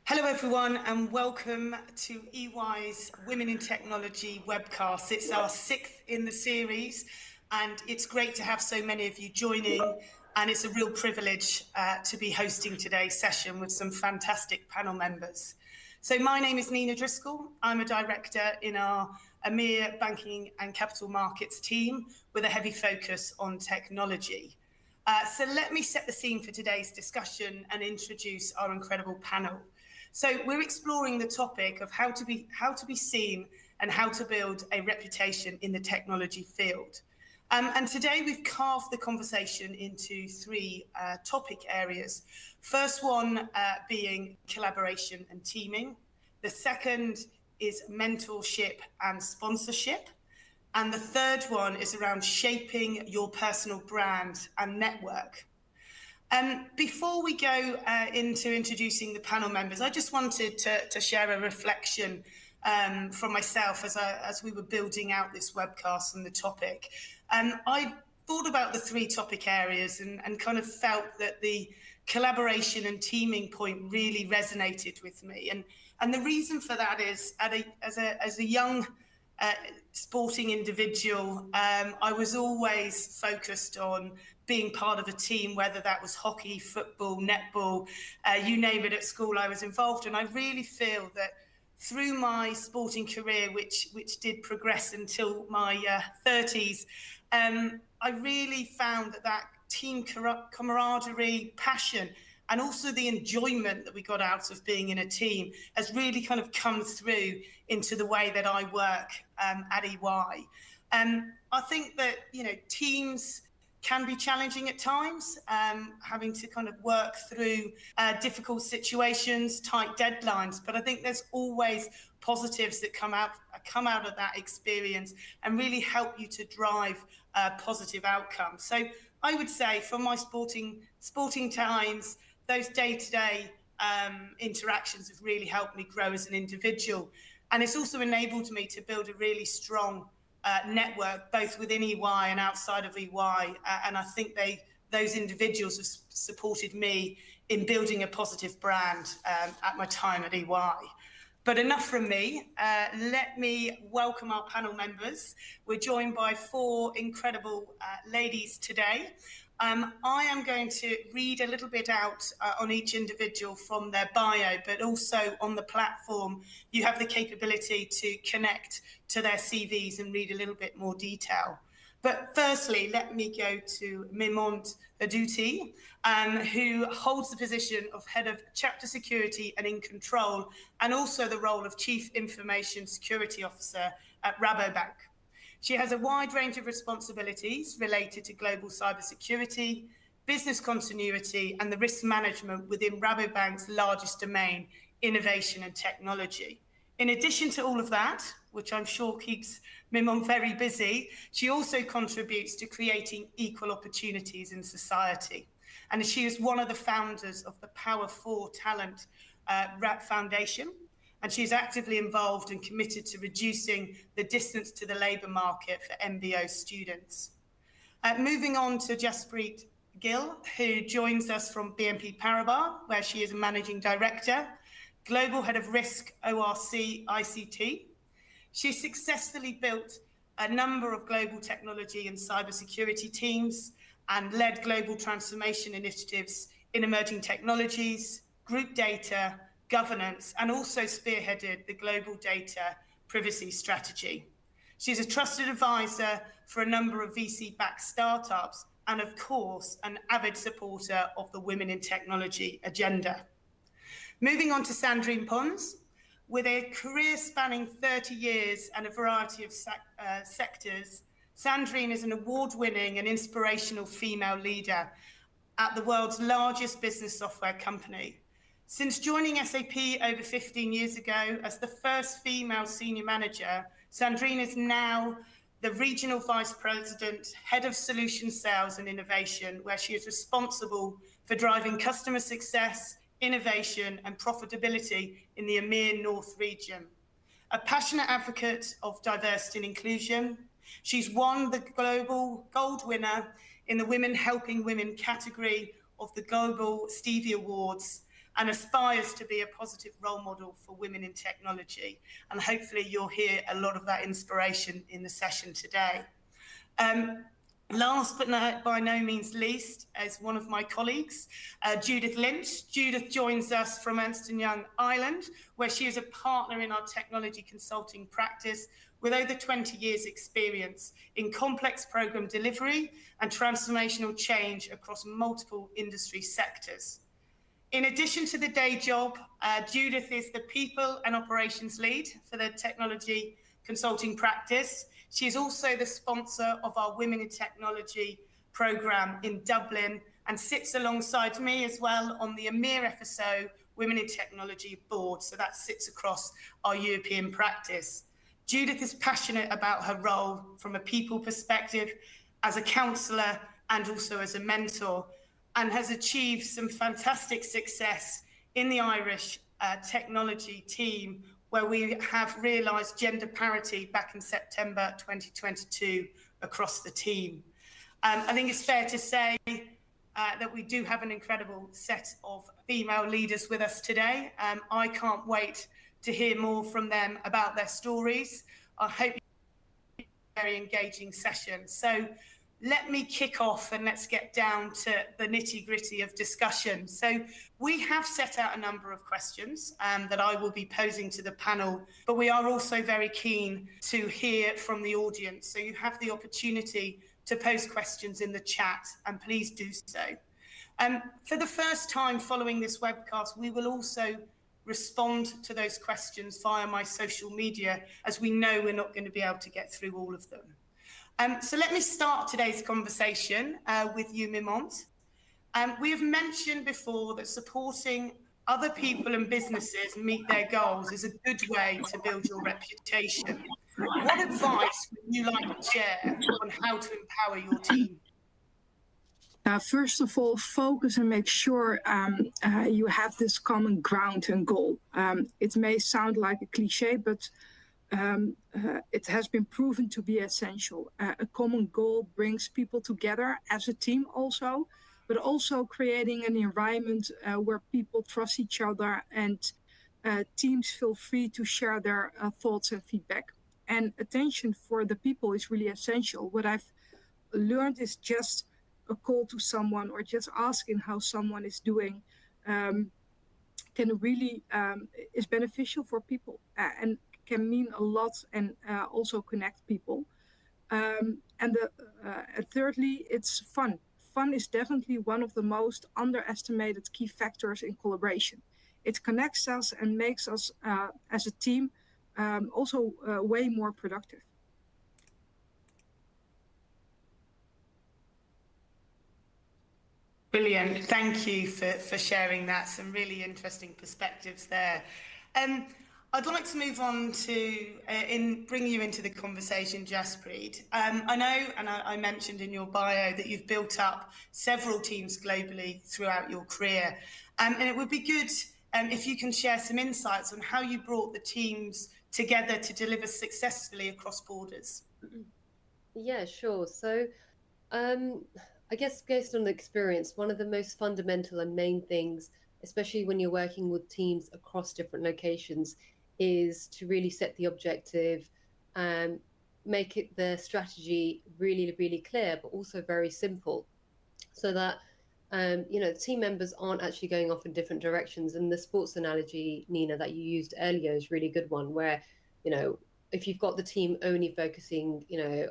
Hello everyone and welcome to EY's Women in Technology webcast. It's our 6th in the series and it's great to have so many of you joining, and it's a real privilege to be hosting today's session with some fantastic panel members. So my name is Nina Driscoll. I'm a director in our EMEA Banking and Capital Markets team with a heavy focus on technology. So let me set the scene for today's discussion and introduce our incredible panel. So we're exploring the topic of how to be seen and how to build a reputation in the technology field. And today we've carved the conversation into three topic areas. First one being collaboration and teaming. The second is mentorship and sponsorship. And the third one is around shaping your personal brand and network. Before we go into introducing the panel members, I just wanted to share a reflection from myself as we were building out this webcast and the topic. I thought about the three topic areas and kind of felt that the collaboration and teaming point really resonated with me. And the reason for that is as a young sporting individual, I was always focused on being part of a team, whether that was hockey, football, netball, you name it. At school I was involved, and I really feel that through my sporting career, which did progress until my 30s, I really found that team camaraderie, passion, and also the enjoyment that we got out of being in a team has really kind of come through into the way that I work at EY. I think that, teams can be challenging at times, having to kind of work through difficult situations, tight deadlines. But I think there's always positives that come out of that experience and really help you to drive positive outcomes. So I would say from my sporting times, those day-to-day interactions have really helped me grow as an individual. And it's also enabled me to build a really strong network, both within EY and outside of EY. And I think those individuals have supported me in building a positive brand at my time at EY. But enough from me. Let me welcome our panel members. We're joined by four incredible ladies today. I am going to read a little bit out on each individual from their bio, but also on the platform, you have the capability to connect to their CVs and read a little bit more detail. But firstly, let me go to Mimoent Haddouti, who holds the position of Head of Chapter Security and in Control, and also the role of Chief Information Security Officer at Rabobank. She has a wide range of responsibilities related to global cybersecurity, business continuity, and the risk management within Rabobank's largest domain, innovation and technology. In addition to all of that, which I'm sure keeps Mimoent very busy, she also contributes to creating equal opportunities in society. And she is one of the founders of the Power 4 Talent Foundation. And she's actively involved and committed to reducing the distance to the labour market for MBO students. Moving on to Jaspreet Gill, who joins us from BNP Paribas, where she is a Managing Director, Global Head of Risk, ORC, ICT. She successfully built a number of global technology and cybersecurity teams and led global transformation initiatives in emerging technologies, group data, governance, and also spearheaded the global data privacy strategy. She's a trusted advisor for a number of VC-backed startups and, of course, an avid supporter of the Women in Technology agenda. Moving on to Sandrine Pons, with a career spanning 30 years and a variety of sectors, Sandrine is an award-winning and inspirational female leader at the world's largest business software company. Since joining SAP over 15 years ago as the first female senior manager, Sandrine is now the Regional Vice President, Head of Solution Sales and Innovation, where she is responsible for driving customer success, innovation and profitability in the EMEA North region. A passionate advocate of diversity and inclusion, she's won the Global Gold winner in the Women Helping Women category of the Global Stevie Awards, and aspires to be a positive role model for women in technology. And hopefully you'll hear a lot of that inspiration in the session today. Last but by no means least, as one of my colleagues, Judith Lynch. Judith joins us from Ernst & Young Ireland, where she is a partner in our technology consulting practice with over 20 years' experience in complex program delivery and transformational change across multiple industry sectors. In addition to the day job, Judith is the people and operations lead for the technology consulting practice. She is also the sponsor of our Women in Technology programme in Dublin and sits alongside me as well on the EMEA FSO Women in Technology board. So that sits across our European practice. Judith is passionate about her role from a people perspective, as a counsellor and also as a mentor, and has achieved some fantastic success in the Irish technology team, where we have realised gender parity back in September 2022 across the team. I think it's fair to say that we do have an incredible set of female leaders with us today. I can't wait to hear more from them about their stories. I hope it's a very engaging session. So let me kick off and let's get down to the nitty-gritty of discussion. So we have set out a number of questions that I will be posing to the panel, but we are also very keen to hear from the audience. So you have the opportunity to post questions in the chat, and please do so. For the first time following this webcast, we will also respond to those questions via my social media, as we know we're not going to be able to get through all of them. So let me start today's conversation with you, Mimoent. We have mentioned before that supporting other people and businesses meet their goals is a good way to build your reputation. What advice would you like to share on how to empower your team? First of all, focus and make sure you have this common ground and goal. It may sound like a cliche, but it has been proven to be essential. A common goal brings people together as a team also, but also creating an environment where people trust each other and teams feel free to share their thoughts and feedback. And attention for the people is really essential. What I've learned is just a call to someone or just asking how someone is doing can really is beneficial for people and can mean a lot and also connect people. And thirdly, it's fun. Fun is definitely one of the most underestimated key factors in collaboration. It connects us and makes us as a team also way more productive. Brilliant. Thank you for sharing that. Some really interesting perspectives there. I'd like to move on to bring you into the conversation, Jaspreet. I know, and I mentioned in your bio, that you've built up several teams globally throughout your career. And it would be good if you can share some insights on how you brought the teams together to deliver successfully across borders. Yeah, sure. So I guess based on the experience, one of the most fundamental and main things, especially when you're working with teams across different locations, is to really set the objective and make it the strategy really, really clear, but also very simple, so that team members aren't actually going off in different directions. And the sports analogy, Nina, that you used earlier is a really good one, where if you've got the team only focusing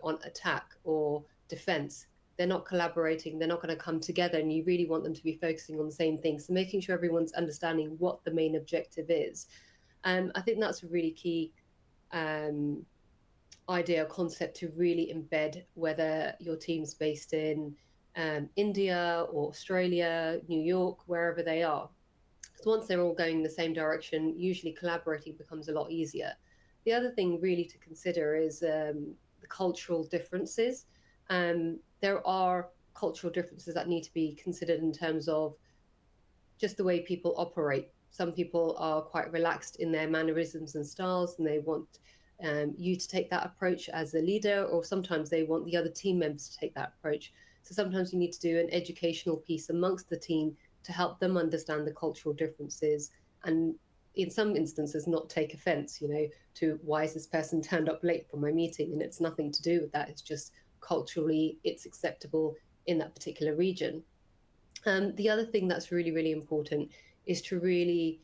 on attack or defense, they're not collaborating, they're not going to come together, and you really want them to be focusing on the same thing. So making sure everyone's understanding what the main objective is. I think that's a really key idea or concept to really embed, whether your team's based in India or Australia, New York, wherever they are. So once they're all going in the same direction, usually collaborating becomes a lot easier. The other thing really to consider is the cultural differences. There are cultural differences that need to be considered in terms of just the way people operate. Some people are quite relaxed in their mannerisms and styles, and they want you to take that approach as a leader, or sometimes they want the other team members to take that approach. So sometimes you need to do an educational piece amongst the team to help them understand the cultural differences, and in some instances not take offense, to why is this person turned up late for my meeting, and it's nothing to do with that. It's just culturally it's acceptable in that particular region. The other thing that's really, really important is to really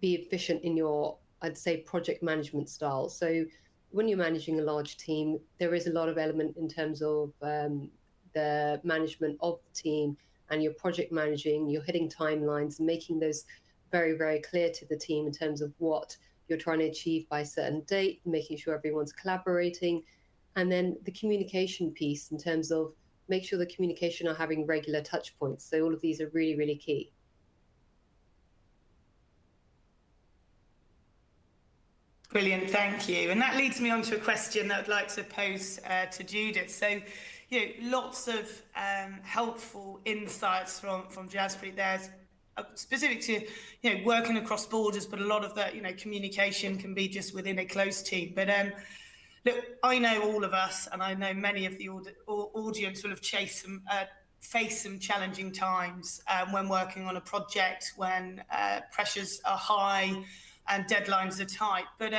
be efficient in your, I'd say, project management style. So when you're managing a large team, there is a lot of element in terms of the management of the team, and you're project managing, you're hitting timelines and making those very, very clear to the team in terms of what you're trying to achieve by a certain date, making sure everyone's collaborating. And then the communication piece in terms of make sure the communication are having regular touch points. So all of these are really, really key. Brilliant, thank you. And that leads me on to a question that I'd like to pose to Judith. So, lots of helpful insights from Jaspreet there, specific to, working across borders, but a lot of that, communication can be just within a close team. But look, I know all of us, and I know many of the audience will have faced some challenging times when working on a project, when pressures are high and deadlines are tight. But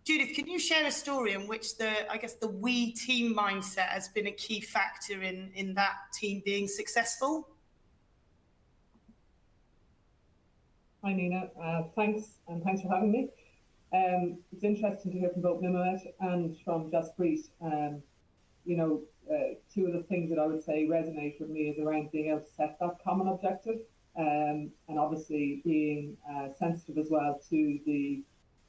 Judith, can you share a story in which the we team mindset has been a key factor in that team being successful? Hi Nina, thanks for having me. It's interesting to hear from both Mimoent and from Jaspreet. Two of the things that I would say resonate with me is around being able to set that common objective, and obviously being sensitive as well to the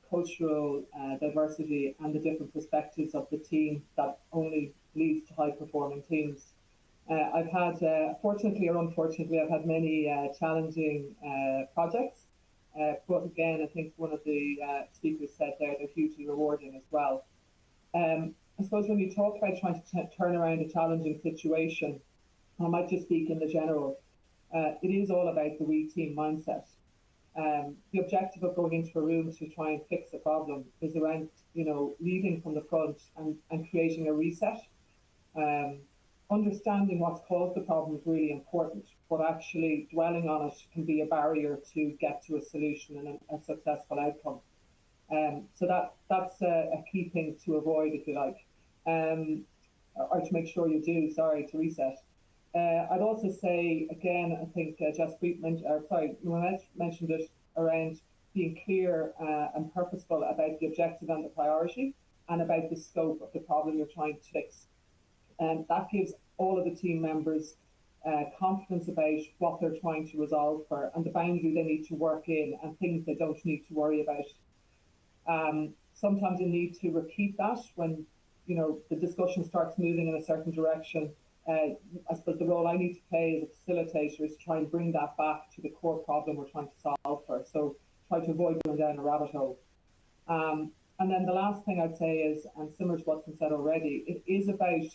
cultural diversity and the different perspectives of the team that only leads to high-performing teams. I've had, fortunately or unfortunately, I've had many challenging projects, but again, I think one of the speakers said there, they're hugely rewarding as well. I suppose when you talk about trying to turn around a challenging situation, I might just speak in the general, it is all about the we team mindset. The objective of going into a room to try and fix a problem is around, leading from the front and creating a reset. Understanding what's caused the problem is really important, but actually dwelling on it can be a barrier to get to a solution and a successful outcome. So that's a key thing to avoid, if you like, or to make sure you do, to reset. I'd also say, again, I think Jaspreet mentioned it around being clear and purposeful about the objective and the priority, and about the scope of the problem you're trying to fix. And that gives all of the team members confidence about what they're trying to resolve for, and the boundary they need to work in, and things they don't need to worry about. Sometimes you need to repeat that when the discussion starts moving in a certain direction. I suppose the role I need to play as a facilitator is to try and bring that back to the core problem we're trying to solve for. So try to avoid going down a rabbit hole. And then the last thing I'd say is, and similar to what's been said already, it is about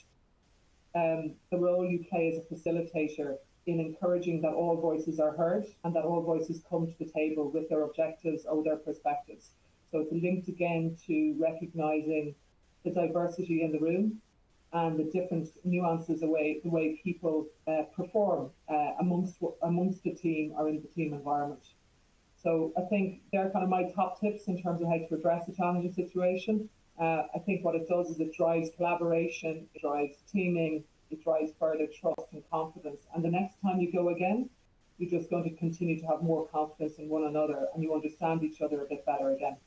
the role you play as a facilitator in encouraging that all voices are heard and that all voices come to the table with their objectives or their perspectives. So it's linked again to recognising the diversity in the room and the different nuances, the way people perform amongst the team or in the team environment. So I think they're kind of my top tips in terms of how to address a challenging situation. I think what it does is it drives collaboration, it drives teaming, it drives further trust and confidence. And the next time you go again, you're just going to continue to have more confidence in one another, and you understand each other a bit better again.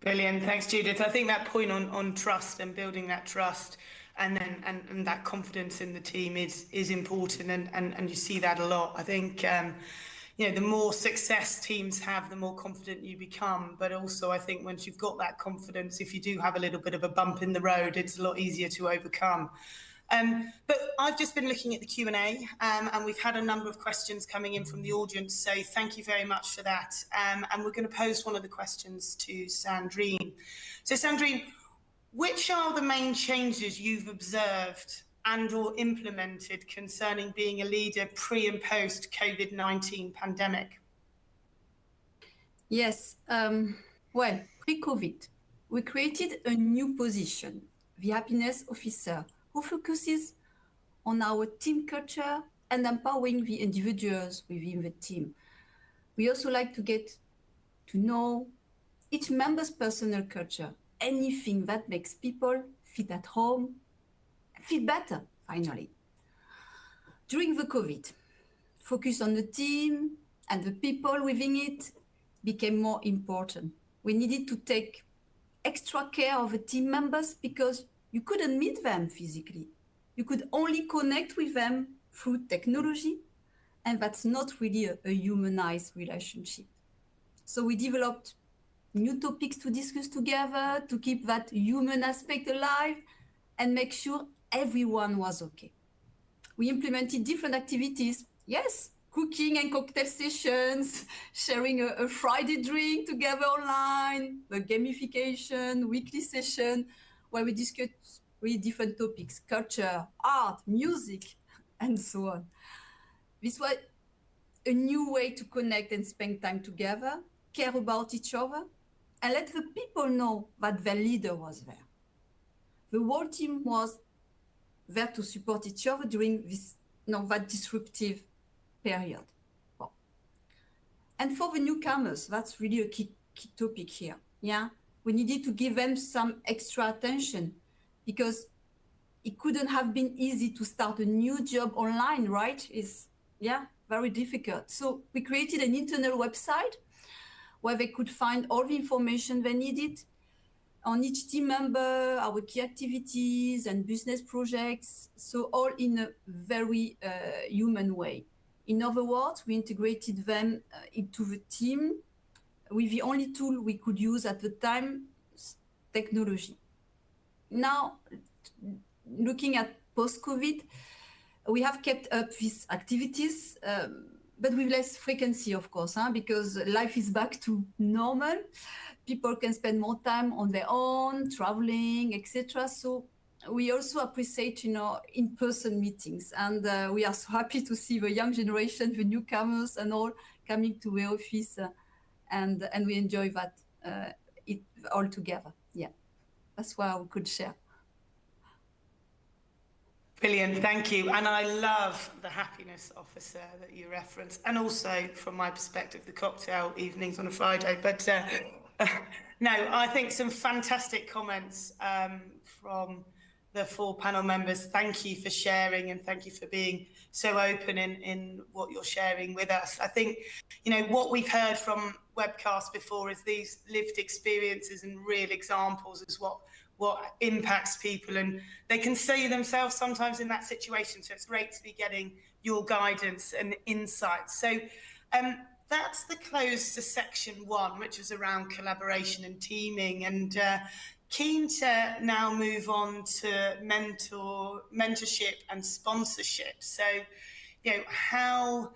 Brilliant, thanks Judith. I think that point on trust and building that trust and that confidence in the team is important, and you see that a lot. I think the more success teams have, the more confident you become. But also I think once you've got that confidence, if you do have a little bit of a bump in the road, it's a lot easier to overcome. But I've just been looking at the Q&A, and we've had a number of questions coming in from the audience, so thank you very much for that. And we're going to pose one of the questions to Sandrine. So Sandrine, which are the main changes you've observed and or implemented concerning being a leader pre and post COVID-19 pandemic? Yes, well, pre-COVID, we created a new position, the happiness officer, who focuses on our team culture and empowering the individuals within the team. We also like to get to know each member's personal culture, anything that makes people feel at home, feel better, finally. During the COVID, focus on the team and the people within it became more important. We needed to take extra care of the team members because you couldn't meet them physically. You could only connect with them through technology, and that's not really a humanized relationship. So we developed new topics to discuss together to keep that human aspect alive and make sure everyone was okay. We implemented different activities. Yes, cooking and cocktail sessions, sharing a Friday drink together online, the gamification, weekly session, where we discuss really different topics, culture, art, music, and so on. This was a new way to connect and spend time together, care about each other, and let the people know that their leader was there. The whole team was there to support each other during this, that disruptive period. Well, and for the newcomers, that's really a key topic here. Yeah, we needed to give them some extra attention because it couldn't have been easy to start a new job online, right? It's very difficult. So we created an internal website where they could find all the information they needed on each team member, our key activities and business projects, so all in a very human way. In other words, we integrated them into the team with the only tool we could use at the time, technology. Now, looking at post-COVID, we have kept up these activities, but with less frequency, of course, because life is back to normal. People can spend more time on their own, traveling, etc. So we also appreciate, in-person meetings. And we are so happy to see the young generation, the newcomers and all coming to the office. And we enjoy that it all together. Yeah, that's what we could share. Brilliant, thank you. And I love the happiness officer that you referenced, and also from my perspective, the cocktail evenings on a Friday. But no, I think some fantastic comments from the 4 panel members. Thank you for sharing, and thank you for being so open in what you're sharing with us. I think, what we've heard from webcasts before is these lived experiences and real examples is what impacts people, and they can see themselves sometimes in that situation. So it's great to be getting your guidance and insights. So that's the close to section 1, which was around collaboration and teaming, and keen to now move on to mentorship and sponsorship. So, how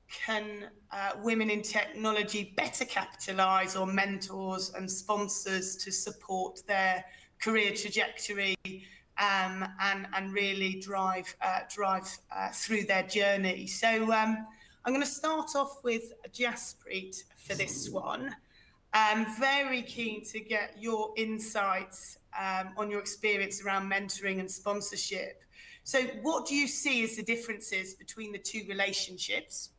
can women in technology better capitalize on mentors and sponsors to support their career trajectory and really drive through their journey? So I'm going to start off with Jaspreet for this one. I'm very keen to get your insights on your experience around mentoring and sponsorship. So what do you see as the differences between the two relationships,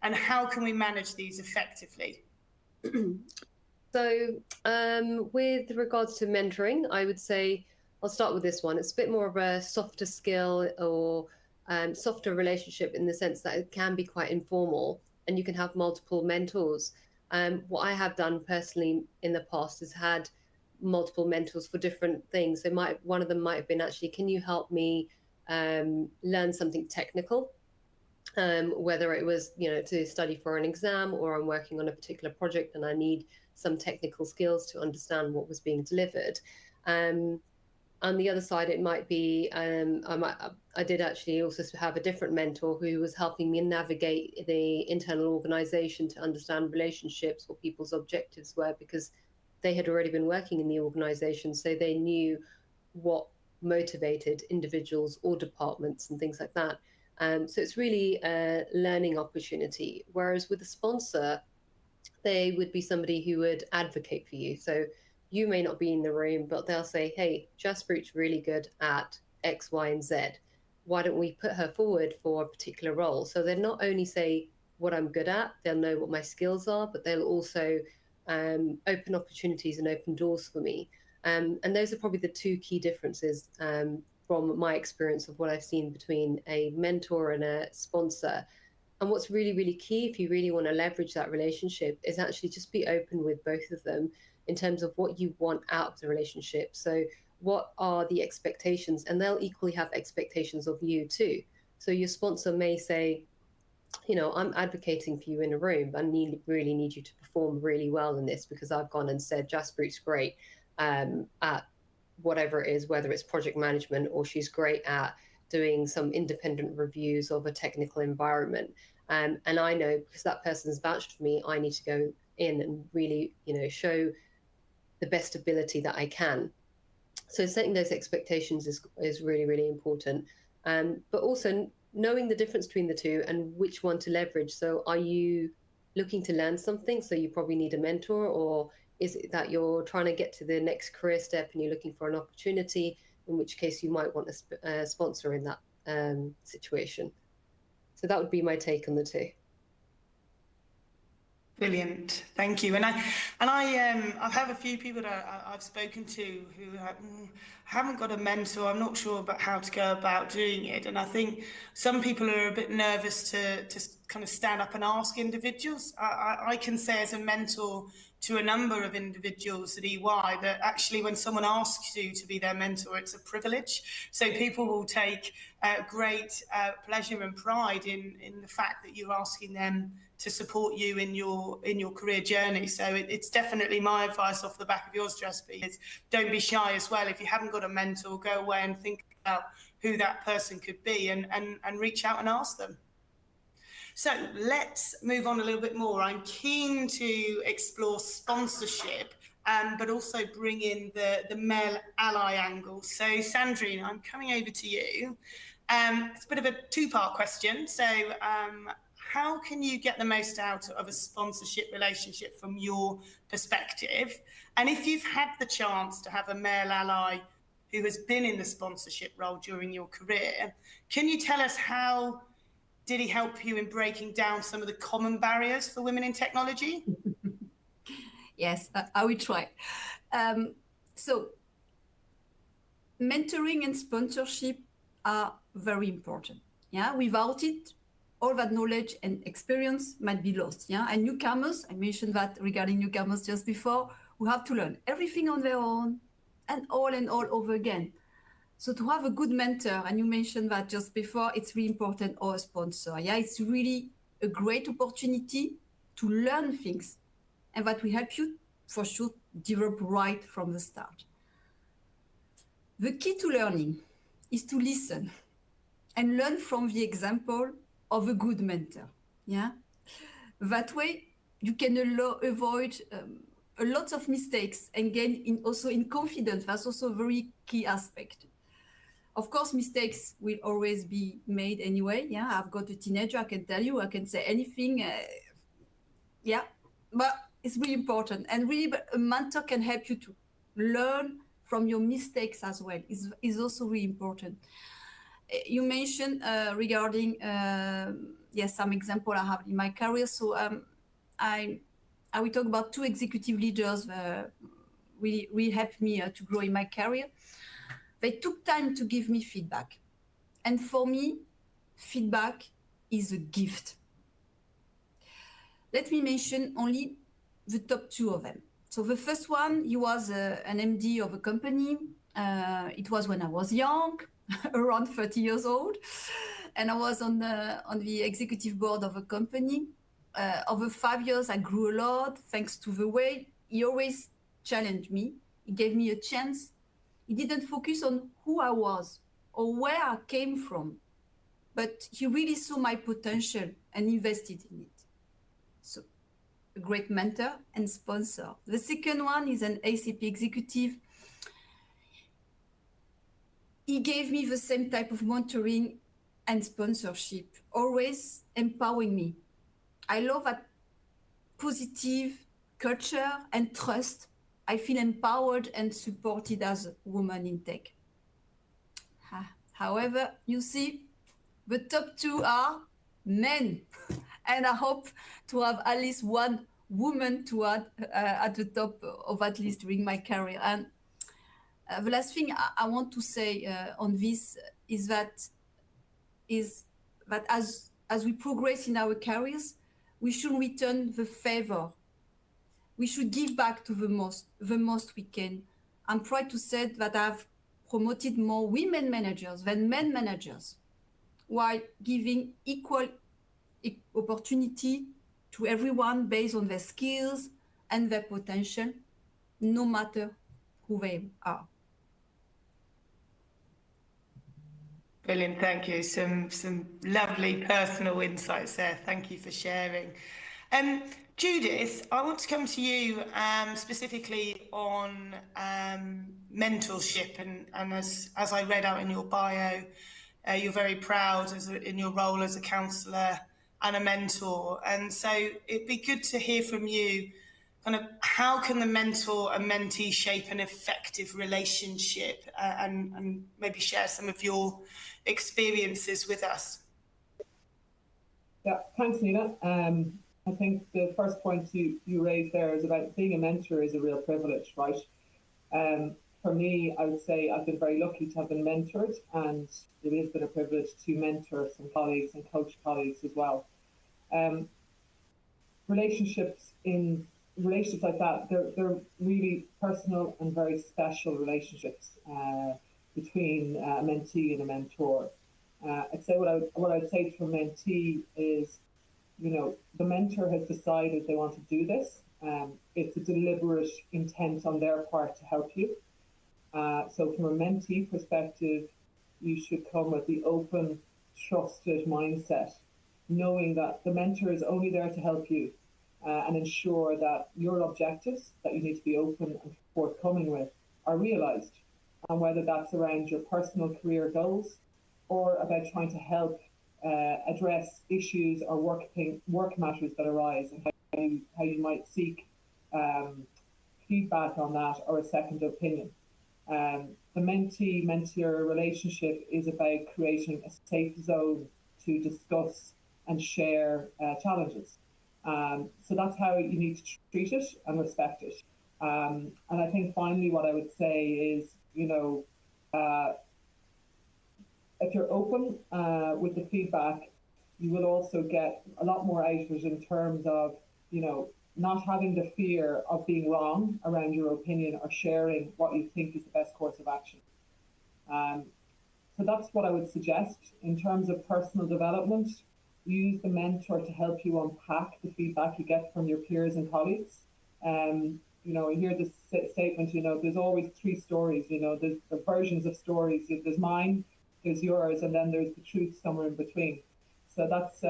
and how can we manage these effectively? So with regards to mentoring, I would say, I'll start with this one. It's a bit more of a softer skill or softer relationship in the sense that it can be quite informal and you can have multiple mentors. What I have done personally in the past is had multiple mentors for different things. So one of them might have been, actually, can you help me learn something technical? Whether it was, to study for an exam, or I'm working on a particular project and I need some technical skills to understand what was being delivered. On the other side, it might be, I did actually also have a different mentor who was helping me navigate the internal organization to understand relationships, what people's objectives were, because they had already been working in the organization, so they knew what motivated individuals or departments and things like that. So it's really a learning opportunity. Whereas with a sponsor, they would be somebody who would advocate for you. So you may not be in the room, but they'll say, hey, Jaspreet's really good at X, Y, and Z. why don't we put her forward for a particular role? So they'll not only say what I'm good at, they'll know what my skills are, but they'll also open opportunities and open doors for me. And those are probably the two key differences from my experience of what I've seen between a mentor and a sponsor. And what's really, really key, if you really want to leverage that relationship, is actually just be open with both of them in terms of what you want out of the relationship. So what are the expectations? And they'll equally have expectations of you too. So your sponsor may say, you know, I'm advocating for you in a room. I really need you to perform really well in this, because I've gone and said Jaspreet's great at whatever it is, whether it's project management or she's great at doing some independent reviews of a technical environment. And I know, because that person's vouched for me, I need to go in and really, you know, show the best ability that I can. So setting those expectations is really, really important. But also knowing the difference between the two and which one to leverage. So are you looking to learn something, so you probably need a mentor, or is it that you're trying to get to the next career step and you're looking for an opportunity, in which case you might want a sponsor in that situation? So that would be my take on the two. Brilliant, thank you. And I've had a few people that I've spoken to who haven't got a mentor. I'm not sure about how to go about doing it, and I think some people are a bit nervous to kind of stand up and ask individuals. I can say as a mentor to a number of individuals at EY that actually when someone asks you to be their mentor, it's a privilege. So people will take great pleasure and pride in the fact that you're asking them to support you in your career journey. So it's definitely my advice off the back of yours, Jaspreet, is don't be shy as well. If you haven't got a mentor, go away and think about who that person could be and reach out and ask them. So let's move on a little bit more. I'm keen to explore sponsorship, but also bring in the male ally angle. So Sandrine, I'm coming over to you. It's a bit of a two-part question. So how can you get the most out of a sponsorship relationship from your perspective? And if you've had the chance to have a male ally who has been in the sponsorship role during your career, can you tell us how did he help you in breaking down some of the common barriers for women in technology? Yes, I will try. So mentoring and sponsorship are very important. Yeah, without it, all that knowledge and experience might be lost. Yeah, and newcomers, I mentioned that regarding newcomers just before, who have to learn everything on their own and all over again. So to have a good mentor, and you mentioned that just before, it's really important, or a sponsor. Yeah, it's really a great opportunity to learn things, and that will help you for sure develop right from the start. The key to learning is to listen and learn from the example of a good mentor. Yeah, that way you can avoid a lot of mistakes and gain also in confidence. That's also a very key aspect. Of course, mistakes will always be made anyway. Yeah, I've got a teenager, I can tell you, I can say anything. Yeah, but it's really important. And really, a mentor can help you to learn from your mistakes as well. Is also really important. You mentioned regarding, some example I have in my career. So I will talk about two executive leaders really helped me to grow in my career. They took time to give me feedback. And for me, feedback is a gift. Let me mention only the top two of them. So the first one, he was an MD of a company. It was when I was young, around 30 years old. And I was on the executive board of a company. Over 5 years, I grew a lot thanks to the way he always challenged me. He gave me a chance. He didn't focus on who I was or where I came from, but he really saw my potential and invested in it. So a great mentor and sponsor. The second one is an ACP executive. He gave me the same type of mentoring and sponsorship, always empowering me. I love that positive culture and trust. I feel empowered and supported as a woman in tech. However, you see, the top 2 are men. And I hope to have at least one woman to add at the top of at least during my career. And the last thing I want to say on this is that as we progress in our careers, we should return the favor. We should give back to the most we can. I'm proud to say that I've promoted more women managers than men managers, while giving equal opportunity to everyone based on their skills and their potential, no matter who they are. Brilliant, thank you. Some lovely personal insights there. Thank you for sharing. Judith, I want to come to you specifically on mentorship, and as I read out in your bio, you're very proud in your role as a counsellor and a mentor. And so it'd be good to hear from you, kind of how can the mentor and mentee shape an effective relationship, and maybe share some of your experiences with us. Yeah, thanks, Nina. I think the first point you raised there is about being a mentor is a real privilege, right? For me, I would say I've been very lucky to have been mentored, and it has been a privilege to mentor some colleagues and coach colleagues as well. Relationships like that, they're really personal and very special relationships between a mentee and a mentor. I'd say what I'd say to a mentee is, you know, the mentor has decided they want to do this. It's a deliberate intent on their part to help you. So from a mentee perspective, you should come with the open, trusted mindset, knowing that the mentor is only there to help you and ensure that your objectives that you need to be open and forthcoming with are realized. And whether that's around your personal career goals or about trying to help address issues or work matters that arise, and how you might seek feedback on that or a second opinion. The mentee-mentor relationship is about creating a safe zone to discuss and share challenges. So that's how you need to treat it and respect it. And I think finally what I would say is, you know, if you're open with the feedback, you will also get a lot more out of it in terms of, you know, not having the fear of being wrong around your opinion or sharing what you think is the best course of action. So that's what I would suggest. In terms of personal development, use the mentor to help you unpack the feedback you get from your peers and colleagues. You know, you hear this statement, you know, there's always 3 stories, you know, there's the versions of stories. There's mine, there's yours, and then there's the truth somewhere in between. So that's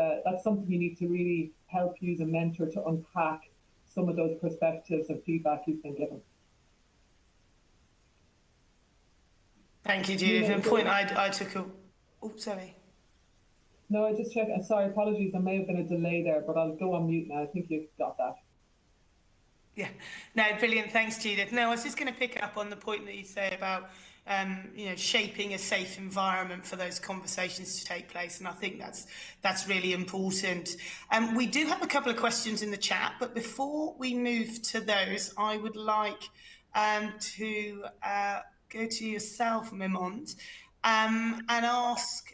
something you need to really help you as a mentor to unpack some of those perspectives and feedback you've been given. Thank you, Judith. And point I took a... Oh, sorry. No, I just checked. Sorry, apologies. There may have been a delay there, but I'll go on mute now. I think you've got that. Yeah. No, brilliant. Thanks, Judith. No, I was just going to pick up on the point that you say about, you know, shaping a safe environment for those conversations to take place. And I think that's really important. We do have a couple of questions in the chat, but before we move to those, I would like to go to yourself, Mimoent, and ask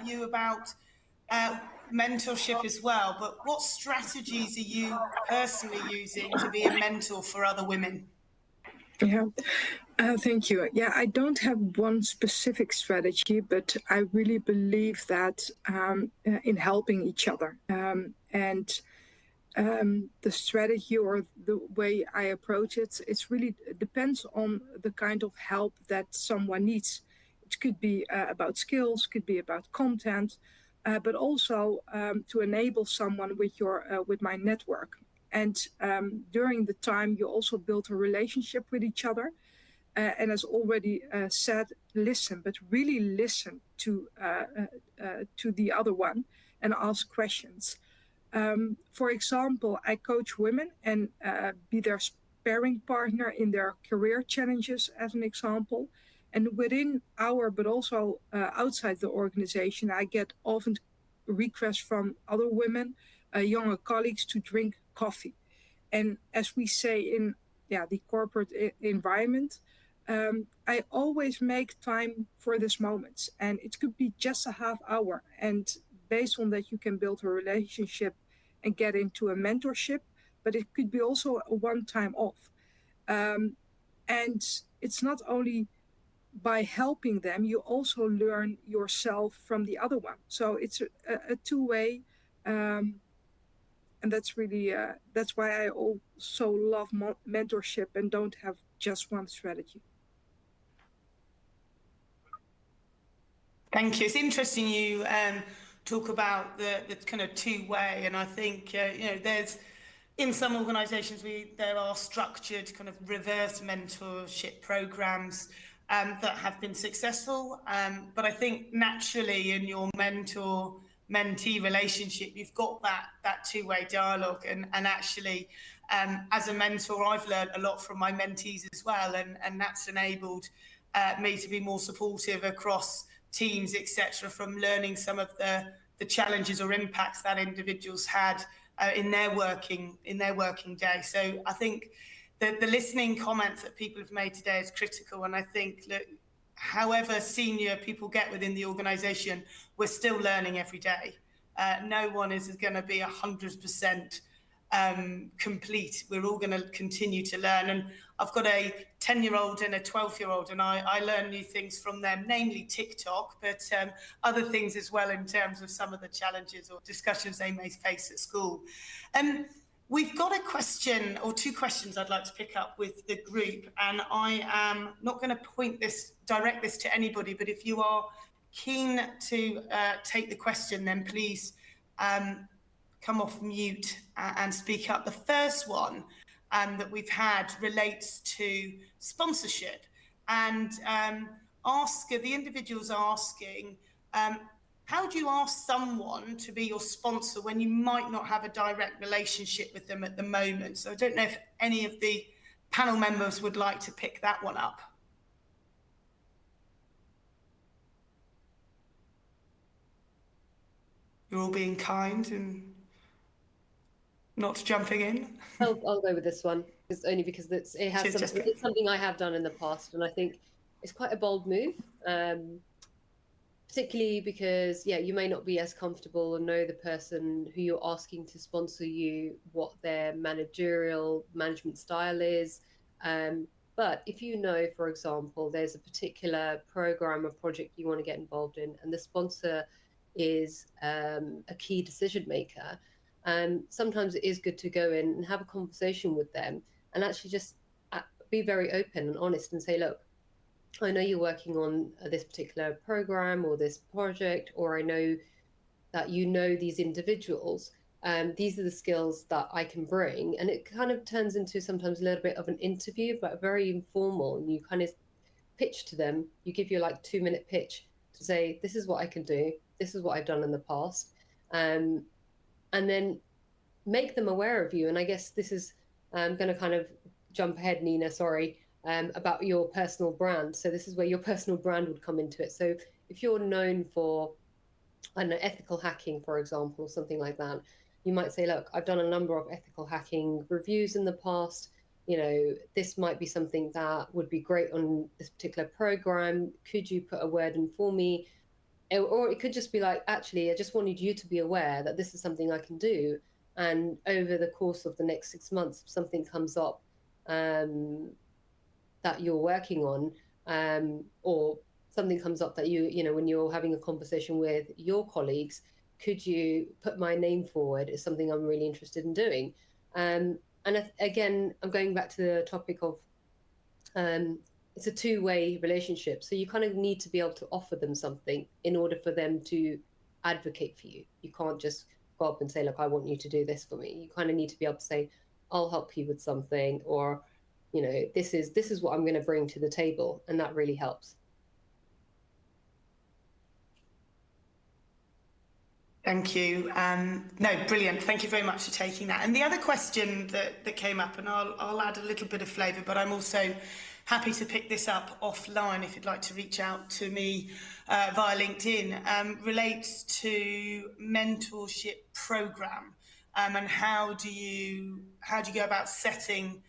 you about mentorship as well. But what strategies are you personally using to be a mentor for other women? Yeah, thank you. Yeah, I don't have one specific strategy, but I really believe that in helping each other. And the strategy or the way I approach it, it depends on the kind of help that someone needs. It could be about skills, could be about content, but also to enable someone with my network. And during the time, you also build a relationship with each other. And as already said, listen, but really listen to the other one and ask questions. For example, I coach women and be their sparring partner in their career challenges, as an example. And within but also outside the organization, I get often requests from other women, younger colleagues, to drink coffee. And as we say in the corporate environment, I always make time for this moment. And it could be just a half hour. And based on that, you can build a relationship and get into a mentorship. But it could be also a one-time off. And it's not only by helping them, you also learn yourself from the other one. So it's a two-way. And that's really, that's why I also love mentorship and don't have just one strategy. Thank you. It's interesting you talk about the kind of two-way, and I think there's in some organisations there are structured kind of reverse mentorship programs that have been successful, but I think naturally in your mentor-mentee relationship you've got that two-way dialogue, and actually as a mentor I've learned a lot from my mentees as well, and that's enabled me to be more supportive across teams, etc., from learning some of the challenges or impacts that individuals had in their working day. So I think the listening comments that people have made today is critical, and I think that however senior people get within the organisation, we're still learning every day. No one is going to be 100% complete. We're all going to continue to learn, and I've got a 10-year-old and a 12-year-old, and I learn new things from them, namely TikTok, but other things as well in terms of some of the challenges or discussions they may face at school. We've got a question or two questions I'd like to pick up with the group, and I am not going to direct this to anybody, but if you are keen to take the question, then please come off mute and speak up. The first one that we've had relates to sponsorship, and the individual's asking, how do you ask someone to be your sponsor when you might not have a direct relationship with them at the moment? So I don't know if any of the panel members would like to pick that one up. You're all being kind and not jumping in. I'll go with this one. It's only because it's something I have done in the past, and I think it's quite a bold move, particularly because you may not be as comfortable and know the person who you're asking to sponsor you, what their management style is. But if you know, for example, there's a particular program or project you want to get involved in, and the sponsor is a key decision maker, sometimes it is good to go in and have a conversation with them and actually just be very open and honest and say, look, I know you're working on this particular program or this project, or I know that you know these individuals. These are the skills that I can bring. And it kind of turns into sometimes a little bit of an interview, but very informal. And you kind of pitch to them. You give your 2-minute pitch to say, this is what I can do. This is what I've done in the past. And then make them aware of you. And I guess this is going to kind of jump ahead, Nina, sorry, about your personal brand. So this is where your personal brand would come into it. So if you're known for, I don't know, ethical hacking, for example, or something like that, you might say, look, I've done a number of ethical hacking reviews in the past. This might be something that would be great on this particular program. Could you put a word in for me? Or it could just be like, actually, I just wanted you to be aware that this is something I can do. And over the course of the next 6 months, if something comes up that you're working on, or something comes up that when you're having a conversation with your colleagues, could you put my name forward? Is something I'm really interested in doing. And again, I'm going back to the topic of it's a two-way relationship. So you kind of need to be able to offer them something in order for them to advocate for you. You can't just go up and say, look, I want you to do this for me. You kind of need to be able to say, I'll help you with something, or, this is what I'm going to bring to the table. And that really helps. Thank you. No, brilliant. Thank you very much for taking that. And the other question that came up, and I'll add a little bit of flavour, but I'm also happy to pick this up offline if you'd like to reach out to me via LinkedIn, relates to mentorship program, and how do you go about setting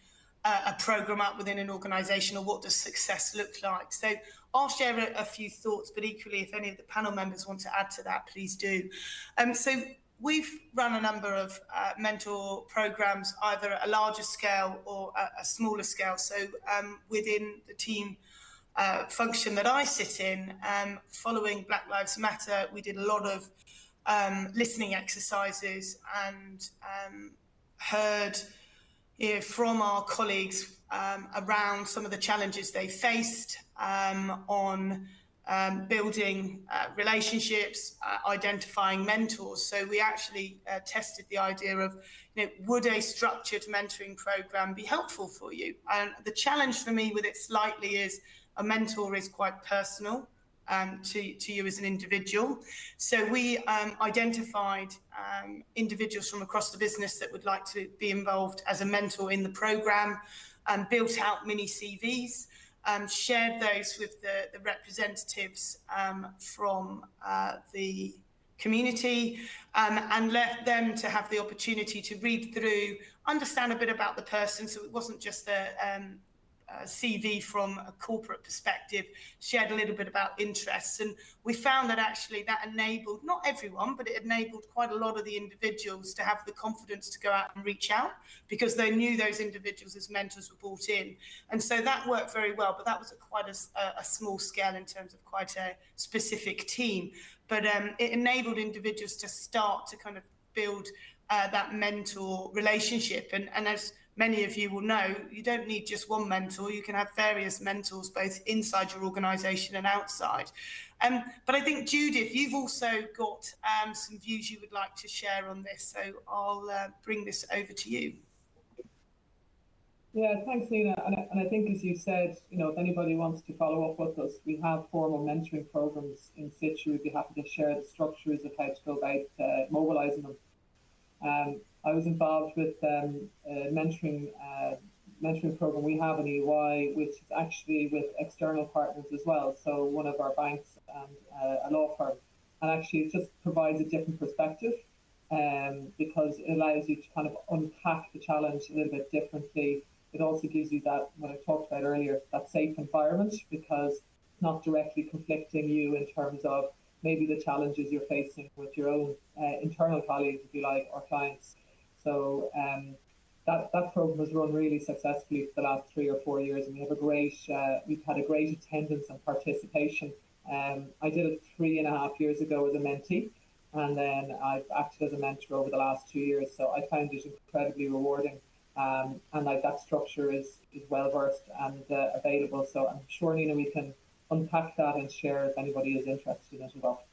a program up within an organisation, or what does success look like? So I'll share a few thoughts, but equally, if any of the panel members want to add to that, please do. So we've run a number of mentor programs, either at a larger scale or a smaller scale. So within the team function that I sit in, following Black Lives Matter, we did a lot of listening exercises and heard from our colleagues around some of the challenges they faced on building relationships, identifying mentors. So we actually tested the idea of, would a structured mentoring program be helpful for you? And the challenge for me with it slightly is a mentor is quite personal to you as an individual. So we identified individuals from across the business that would like to be involved as a mentor in the program, and built out mini CVs, shared those with the representatives from the community, and left them to have the opportunity to read through, understand a bit about the person. So it wasn't just a CV from a corporate perspective, shared a little bit about interests. And we found that actually that enabled, not everyone, but it enabled quite a lot of the individuals to have the confidence to go out and reach out, because they knew those individuals as mentors were brought in. And so that worked very well, but that was at quite a small scale in terms of quite a specific team. But it enabled individuals to start to kind of build that mentor relationship. And as many of you will know, you don't need just one mentor. You can have various mentors, both inside your organisation and outside. But I think, Judith, you've also got some views you would like to share on this. So I'll bring this over to you. Yeah, thanks, Nina. And I think, as you said, if anybody wants to follow up with us, we have formal mentoring programs in situ. We'd be happy to share the structures of how to go about mobilising them. I was involved with a mentoring program we have in EY, which is actually with external partners as well. So one of our banks and a law firm, and actually it just provides a different perspective, because it allows you to kind of unpack the challenge a little bit differently. It also gives you that, what I talked about earlier, that safe environment, because it's not directly conflicting you in terms of maybe the challenges you're facing with your own internal colleagues, if you like, or clients. So that program has run really successfully for the last 3 or 4 years, and we've had a great attendance and participation. I did it 3.5 years ago as a mentee, and then I've acted as a mentor over the last 2 years. So I found it incredibly rewarding, and like that structure is well versed and available. So I'm sure, Nina, we can unpack that and share if anybody is interested in it as well.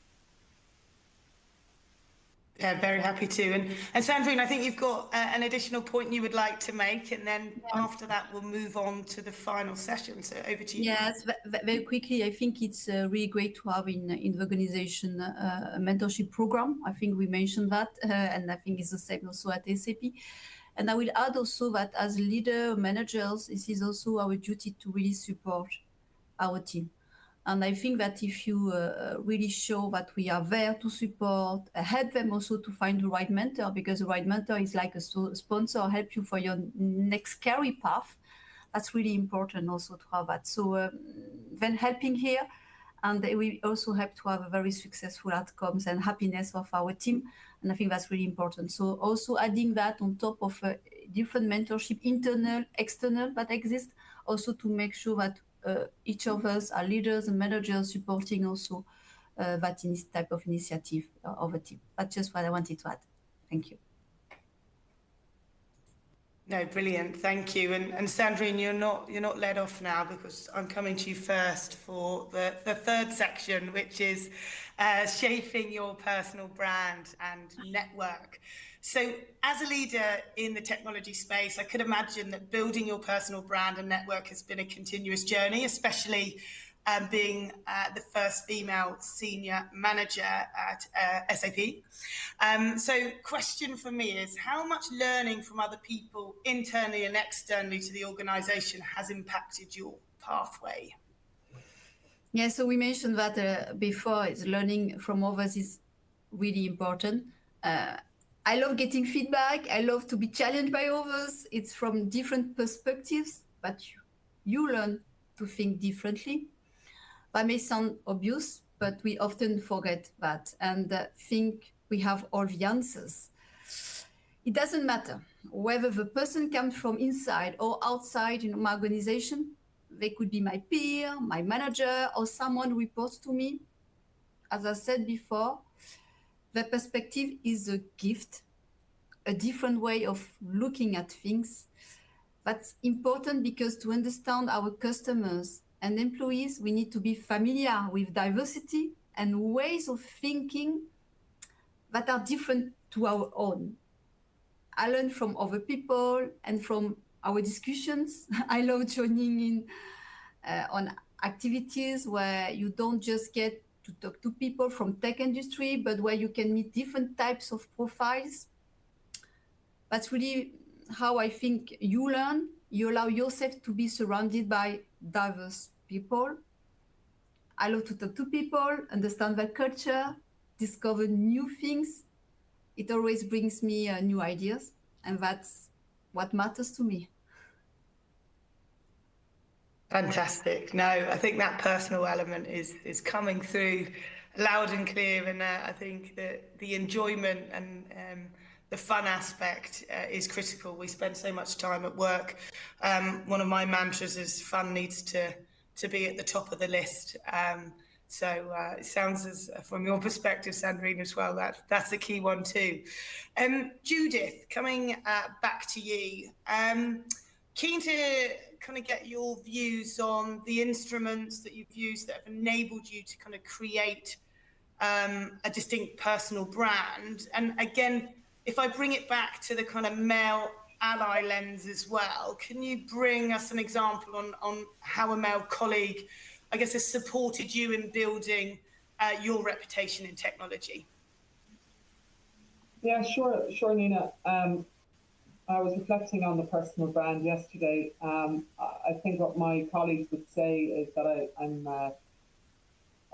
Yeah, very happy to. And Sandrine, I think you've got an additional point you would like to make, and then after that we'll move on to the final session. So over to you. Yes, very quickly, I think it's really great to have in the organization a mentorship program. I think we mentioned that, and I think it's the same also at SAP. And I will add also that as leader managers, this is also our duty to really support our team. And I think that if you really show that we are there to support, help them also to find the right mentor, because the right mentor is like a sponsor, help you for your next career path. That's really important also to have that. So then helping here, and we also help to have a very successful outcomes and happiness of our team. And I think that's really important. So also adding that on top of different mentorship, internal, external, that exist, also to make sure that each of us are leaders and managers supporting also that type of initiative of a team. That's just what I wanted to add. Thank you. No, brilliant. Thank you. And Sandrine, you're not led off now, because I'm coming to you first for the third section, which is shaping your personal brand and network. So as a leader in the technology space, I could imagine that building your personal brand and network has been a continuous journey, especially being the first female senior manager at SAP. So question for me is, how much learning from other people internally and externally to the organization has impacted your pathway? Yeah, so we mentioned that before, is learning from others is really important. I love getting feedback. I love to be challenged by others. It's from different perspectives, but you learn to think differently. That may sound obvious, but we often forget that and think we have all the answers. It doesn't matter whether the person comes from inside or outside my organization. They could be my peer, my manager, or someone who reports to me. As I said before, the perspective is a gift, a different way of looking at things. That's important because to understand our customers and employees, we need to be familiar with diversity and ways of thinking that are different to our own. I learn from other people and from our discussions. I love joining in on activities where you don't just get to talk to people from tech industry, but where you can meet different types of profiles. That's really how I think you learn. You allow yourself to be surrounded by diverse people. I love to talk to people, understand their culture, discover new things. It always brings me new ideas, and that's what matters to me. Fantastic. No, I think that personal element is coming through loud and clear, and I think that the enjoyment and the fun aspect is critical. We spend so much time at work. One of my mantras is fun needs to be at the top of the list. So it sounds as, from your perspective, Sandrine, as well, that's a key one too. Judith, coming back to you. Keen to kind of get your views on the instruments that you've used that have enabled you to kind of create a distinct personal brand. And again, if I bring it back to the kind of male ally lens as well, can you bring us an example on how a male colleague, I guess, has supported you in building your reputation in technology? Yeah, sure, Nina. I was reflecting on the personal brand yesterday. I think what my colleagues would say is that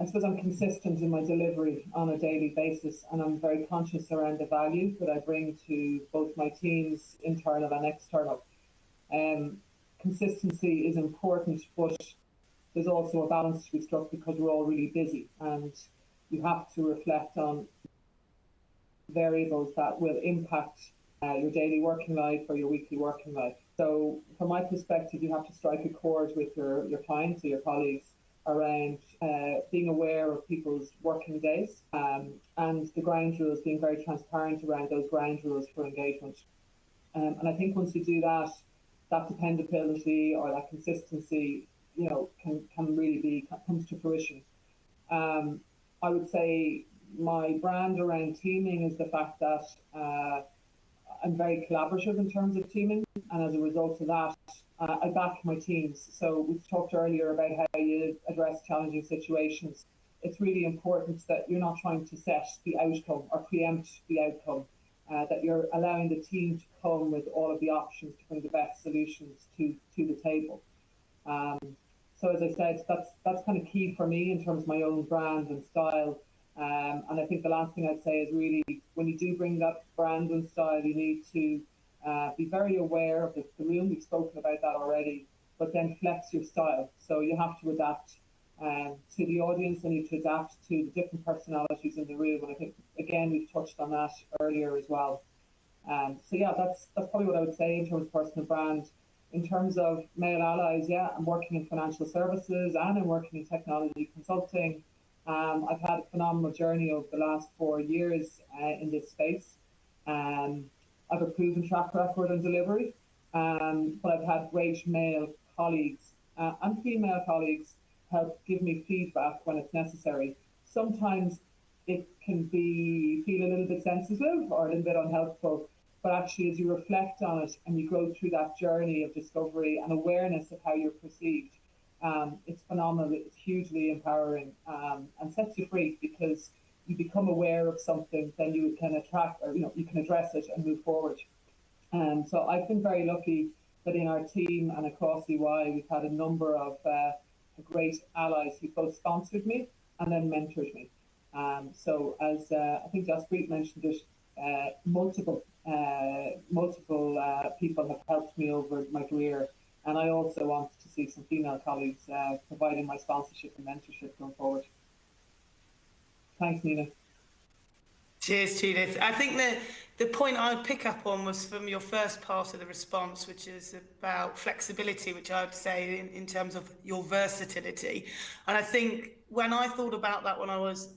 I suppose I'm consistent in my delivery on a daily basis, and I'm very conscious around the value that I bring to both my teams, internal and external. Consistency is important, but there's also a balance to be struck because we're all really busy, and you have to reflect on variables that will impact your daily working life or your weekly working life. So from my perspective, you have to strike a chord with your clients or your colleagues around being aware of people's working days and the ground rules, being very transparent around those ground rules for engagement. And I think once you do that, that dependability or that consistency, can really comes to fruition. I would say my brand around teaming is the fact that I'm very collaborative in terms of teaming, and as a result of that, I back my teams. So we talked earlier about how you address challenging situations. It's really important that you're not trying to set the outcome or preempt the outcome, that you're allowing the team to come with all of the options to bring the best solutions to the table. So as I said, that's kind of key for me in terms of my own brand and style. And I think the last thing I'd say is really, when you do bring that brand and style, you need to be very aware of the room. We've spoken about that already, but then flex your style. So you have to adapt to the audience, and you need to adapt to the different personalities in the room. And I think, again, we've touched on that earlier as well. So yeah, that's probably what I would say in terms of personal brand. In terms of male allies, yeah, I'm working in financial services and I'm working in technology consulting. I've had a phenomenal journey over the last 4 years in this space. I have a proven track record on delivery, but I've had great male colleagues and female colleagues help give me feedback when it's necessary. Sometimes it can feel a little bit sensitive or a little bit unhelpful, but actually as you reflect on it and you go through that journey of discovery and awareness of how you're perceived, it's phenomenal. It's hugely empowering and sets you free, because you become aware of something, then you can attract, or you can address it and move forward. So I've been very lucky that in our team and across EY, we've had a number of great allies who both sponsored me and then mentored me. So as I think Jaspreet mentioned it, multiple people have helped me over my career, and I also want to see some female colleagues providing my sponsorship and mentorship going forward. Thanks, Nina. Cheers, Judith. I think the point I would pick up on was from your first part of the response, which is about flexibility, which I would say in terms of your versatility. And I think when I thought about that when I was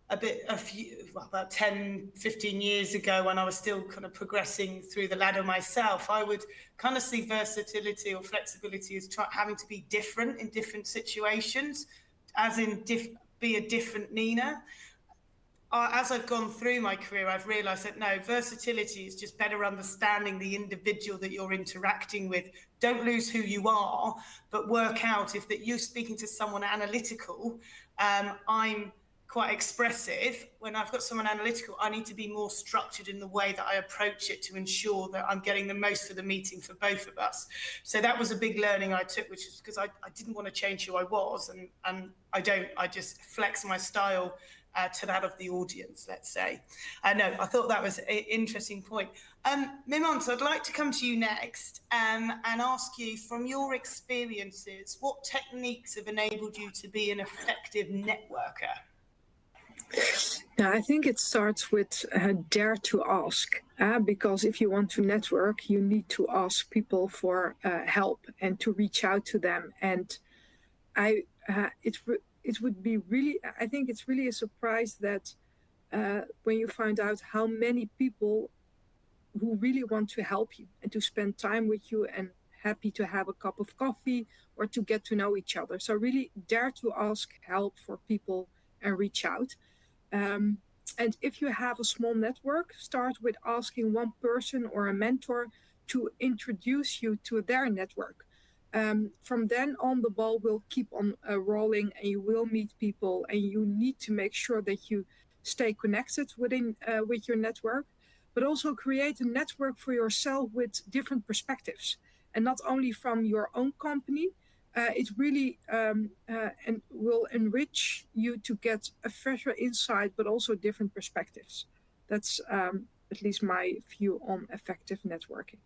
about 10, 15 years ago, when I was still kind of progressing through the ladder myself, I would kind of see versatility or flexibility as having to be different in different situations, as in be a different Nina. As I've gone through my career, I've realised that no, versatility is just better understanding the individual that you're interacting with. Don't lose who you are, but work out if that you're speaking to someone analytical. I'm quite expressive. When I've got someone analytical, I need to be more structured in the way that I approach it to ensure that I'm getting the most of the meeting for both of us. So that was a big learning I took, which is because I didn't want to change who I was, and I just flex my style to that of the audience, let's say. No, I thought that was an interesting point. Mimoent, I'd like to come to you next and ask you, from your experiences, what techniques have enabled you to be an effective networker? Yeah, I think it starts with dare to ask, because if you want to network, you need to ask people for help and to reach out to them. And it would be really, I think it's really a surprise that when you find out how many people who really want to help you and to spend time with you and happy to have a cup of coffee or to get to know each other. So really dare to ask help for people and reach out. And if you have a small network, start with asking one person or a mentor to introduce you to their network. From then on, the ball will keep on rolling, and you will meet people, and you need to make sure that you stay connected with your network, but also create a network for yourself with different perspectives, and not only from your own company. It really and will enrich you to get a fresher insight, but also different perspectives. That's at least my view on effective networking.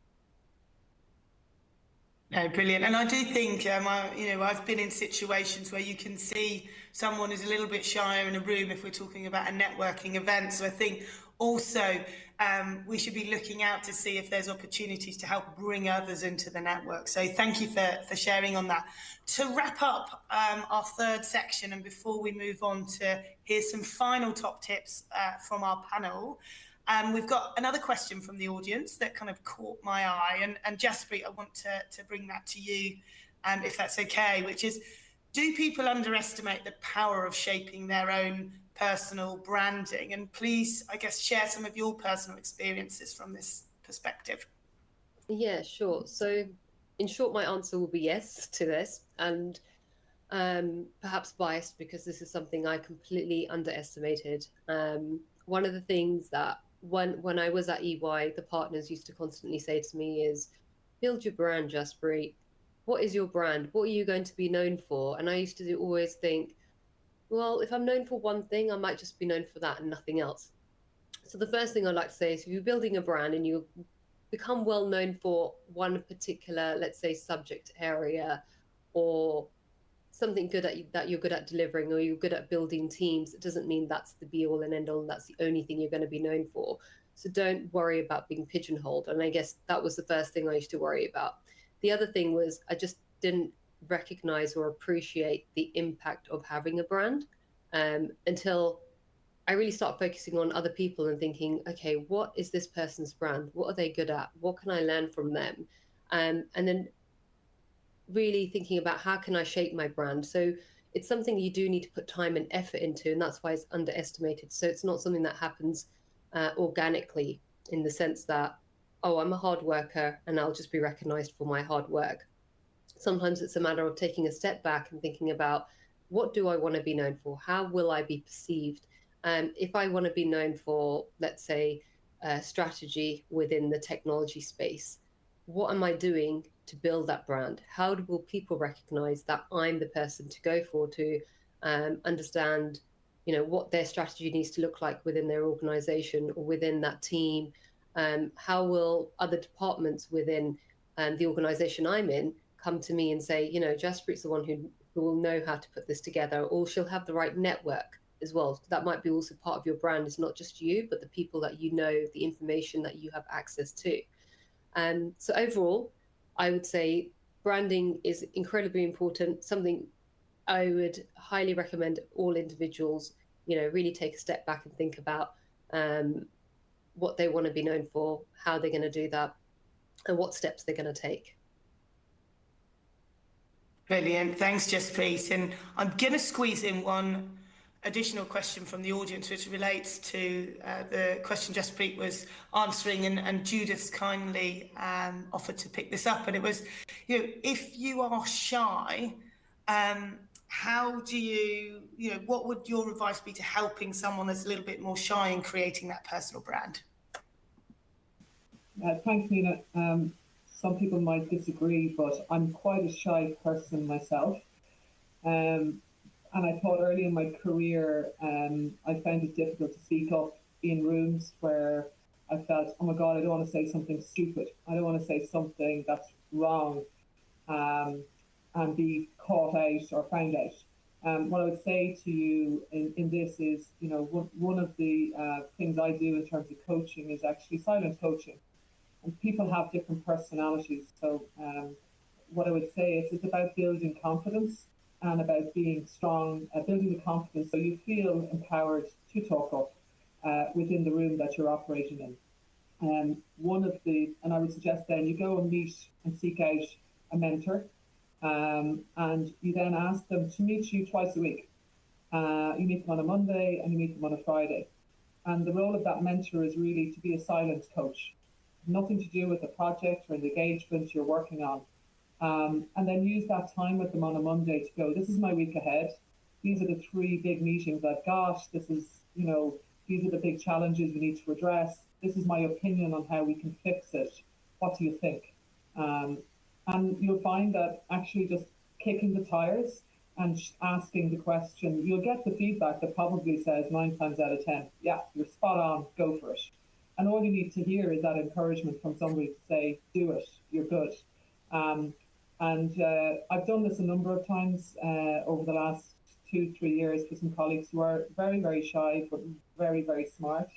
No, brilliant. And I do think, I've been in situations where you can see someone is a little bit shyer in a room if we're talking about a networking event. So I think also we should be looking out to see if there's opportunities to help bring others into the network. So thank you for sharing on that. To wrap up our third section, and before we move on to hear some final top tips from our panel, we've got another question from the audience that kind of caught my eye. And Jaspreet, I want to bring that to you, if that's okay, which is, do people underestimate the power of shaping their own personal branding? And please, I guess, share some of your personal experiences from this perspective. Yeah, sure. So in short, my answer will be yes to this, and perhaps biased because this is something I completely underestimated. One of the things that when I was at EY, the partners used to constantly say to me is, build your brand, Jaspreet. What is your brand? What are you going to be known for? And I used to always think, well, if I'm known for one thing, I might just be known for that and nothing else. So the first thing I'd like to say is, if you're building a brand and you become well known for one particular, let's say, subject area, or something that you're good at delivering, or you're good at building teams, it doesn't mean that's the be all and end all, and that's the only thing you're going to be known for. So don't worry about being pigeonholed. And I guess that was the first thing I used to worry about. The other thing was, I just didn't recognize or appreciate the impact of having a brand until I really start focusing on other people and thinking, okay, what is this person's brand? What are they good at? What can I learn from them? And then really thinking about, how can I shape my brand? So it's something you do need to put time and effort into, and that's why it's underestimated. So it's not something that happens organically, in the sense that, oh, I'm a hard worker and I'll just be recognized for my hard work. Sometimes it's a matter of taking a step back and thinking about, what do I want to be known for? How will I be perceived? If I want to be known for, let's say, strategy within the technology space, what am I doing to build that brand? How will people recognize that I'm the person to go for, to understand, what their strategy needs to look like within their organization or within that team? How will other departments within the organization I'm in come to me and say, Jaspreet's the one who will know how to put this together, or she'll have the right network as well. That might be also part of your brand. It's not just you, but the people that the information that you have access to. So overall, I would say branding is incredibly important, something I would highly recommend all individuals, really take a step back and think about what they want to be known for, how they're going to do that, and what steps they're going to take. Brilliant. Thanks, Jaspreet. And I'm going to squeeze in one additional question from the audience, which relates to the question Jaspreet was answering, and Judith's kindly offered to pick this up. And it was, if you are shy, how do you, what would your advice be to helping someone that's a little bit more shy in creating that personal brand? Thanks, Nina. Some people might disagree, but I'm quite a shy person myself. And I thought early in my career, I found it difficult to speak up in rooms where I felt, oh my God, I don't want to say something stupid. I don't want to say something that's wrong and be caught out or found out. What I would say to you in this is, one of the things I do in terms of coaching is actually silent coaching. And people have different personalities. So what I would say is it's about building confidence and about being strong, building the confidence so you feel empowered to talk up within the room that you're operating in. And I would suggest then you go and meet and seek out a mentor, and you then ask them to meet you twice a week. You meet them on a Monday and you meet them on a Friday. And the role of that mentor is really to be a silent coach. Nothing to do with the project or the engagement you're working on. And then use that time with them on a Monday to go, this is my week ahead. These are the 3 big meetings I've got. This is, these are the big challenges we need to address. This is my opinion on how we can fix it. What do you think? And you'll find that actually just kicking the tires and asking the question, you'll get the feedback that probably says 9 times out of 10, yeah, you're spot on, go for it. And all you need to hear is that encouragement from somebody to say, do it, you're good. And I've done this a number of times over the last 2-3 years with some colleagues who are very, very shy, but very, very smart.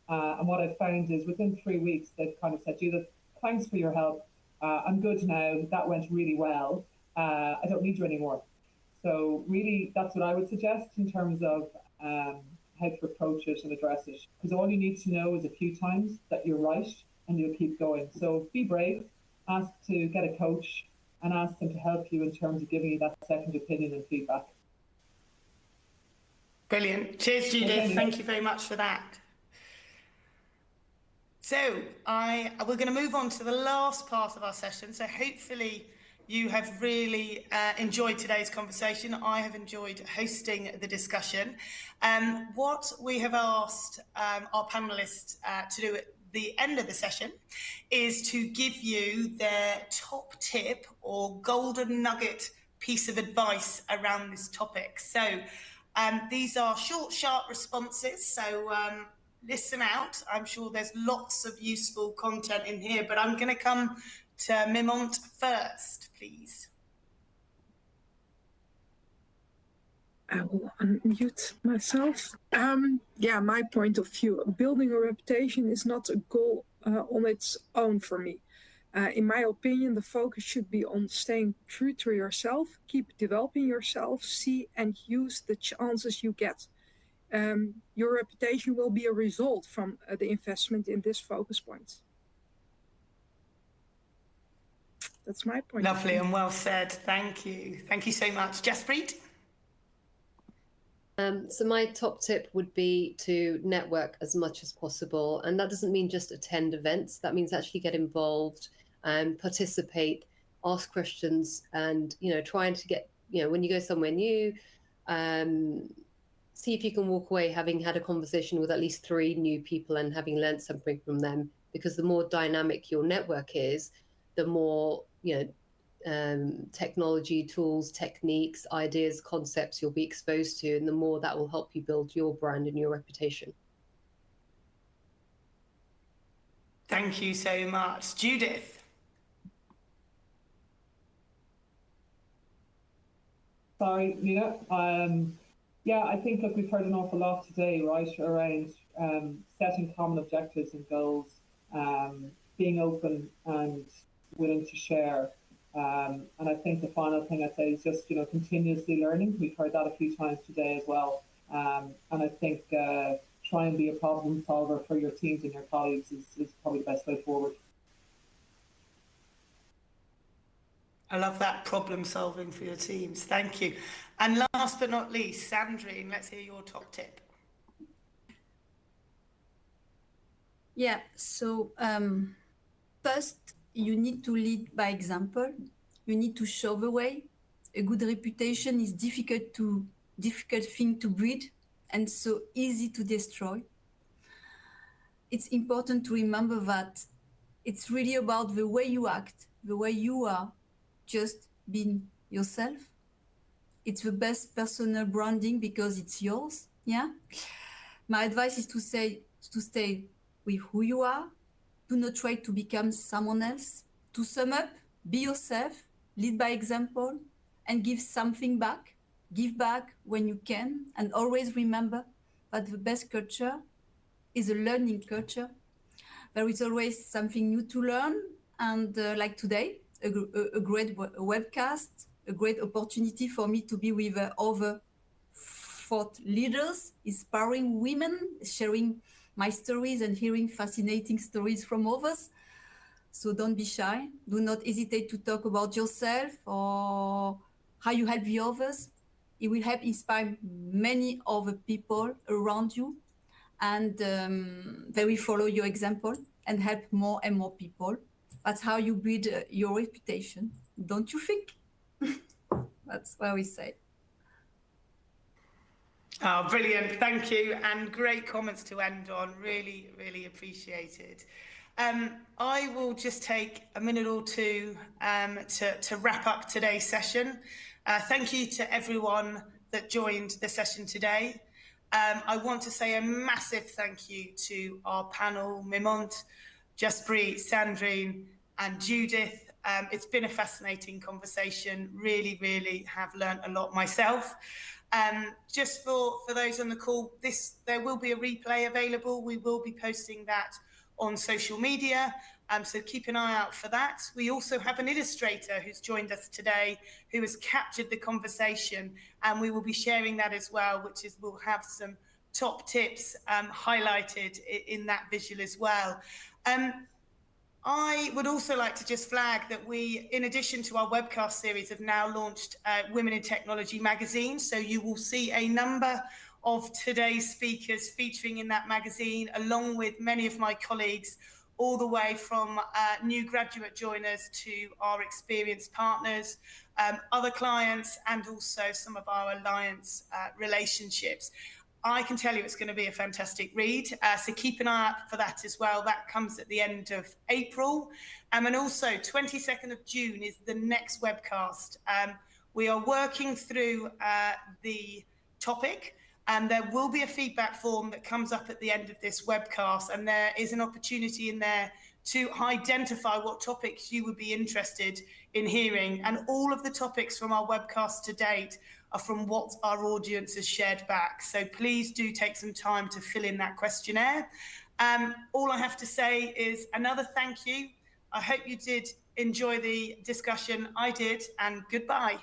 And what I've found is within 3 weeks, they've kind of said, Judith, thanks for your help. I'm good now. That went really well. I don't need you anymore. So really, that's what I would suggest in terms of how to approach it and address it. Because all you need to know is a few times that you're right and you'll keep going. So be brave, ask to get a coach and ask them to help you in terms of giving you that second opinion and feedback. Brilliant. Cheers, Judith. Thank you very much for that. So we're going to move on to the last part of our session. So hopefully you have really enjoyed today's conversation. I have enjoyed hosting the discussion. What we have asked our panelists to do at the end of the session is to give you their top tip or golden nugget piece of advice around this topic. So these are short, sharp responses. So listen out. I'm sure there's lots of useful content in here, but I'm going to come to Mimoent first, please. I will unmute myself. My point of view. Building a reputation is not a goal on its own for me. In my opinion, the focus should be on staying true to yourself, keep developing yourself, see and use the chances you get. Your reputation will be a result from the investment in this focus point. That's my point. Lovely and well said. Thank you. Thank you so much. Jaspreet? So my top tip would be to network as much as possible. And that doesn't mean just attend events. That means actually get involved and participate, ask questions, and, trying to get, when you go somewhere new, see if you can walk away having had a conversation with at least 3 new people and having learned something from them. Because the more dynamic your network is, the more, technology tools, techniques, ideas, concepts you'll be exposed to, and the more that will help you build your brand and your reputation. Thank you so much. Judith? Sorry, Nina. Yeah, I think that we've heard an awful lot today, right, around setting common objectives and goals, being open and willing to share. And I think the final thing I'd say is just, continuously learning. We've heard that a few times today as well. And I think try and be a problem solver for your teams and your colleagues is probably the best way forward. I love that, problem solving for your teams. Thank you. And last but not least, Sandrine, let's hear your top tip. Yeah, so first, you need to lead by example. You need to show the way. A good reputation is difficult thing to build and so easy to destroy. It's important to remember that it's really about the way you act, the way you are, just being yourself. It's the best personal branding because it's yours. Yeah. My advice is to stay with who you are. Do not try to become someone else. To sum up, be yourself, lead by example, and give something back. Give back when you can, and always remember that the best culture is a learning culture. There is always something new to learn, and like today, a great webcast, a great opportunity for me to be with other thought leaders, inspiring women, sharing my stories and hearing fascinating stories from others. So don't be shy. Do not hesitate to talk about yourself or how you help the others. It will help inspire many other people around you, and they will follow your example and help more and more people. That's how you build your reputation, don't you think? That's what we say. Oh, brilliant. Thank you. And great comments to end on. Really, really appreciated. I will just take a minute or two to wrap up today's session. Thank you to everyone that joined the session today. I want to say a massive thank you to our panel, Mimoent, Jaspreet, Sandrine, and Judith. It's been a fascinating conversation. Really, really have learned a lot myself. Just for those on the call, there will be a replay available. We will be posting that on social media, so keep an eye out for that. We also have an illustrator who's joined us today who has captured the conversation, and we will be sharing that as well, we'll have some top tips highlighted in that visual as well. I would also like to just flag that we, in addition to our webcast series, have now launched Women in Technology magazine. So you will see a number of today's speakers featuring in that magazine, along with many of my colleagues, all the way from new graduate joiners to our experienced partners, other clients, and also some of our alliance relationships. I can tell you it's going to be a fantastic read, so keep an eye out for that as well. That comes at the end of April. And also 22nd of June is the next webcast. We are working through the topic, and there will be a feedback form that comes up at the end of this webcast, and there is an opportunity in there to identify what topics you would be interested in hearing. And all of the topics from our webcast to date are from what our audience has shared back. So please do take some time to fill in that questionnaire. All I have to say is another thank you. I hope you did enjoy the discussion. I did, and goodbye.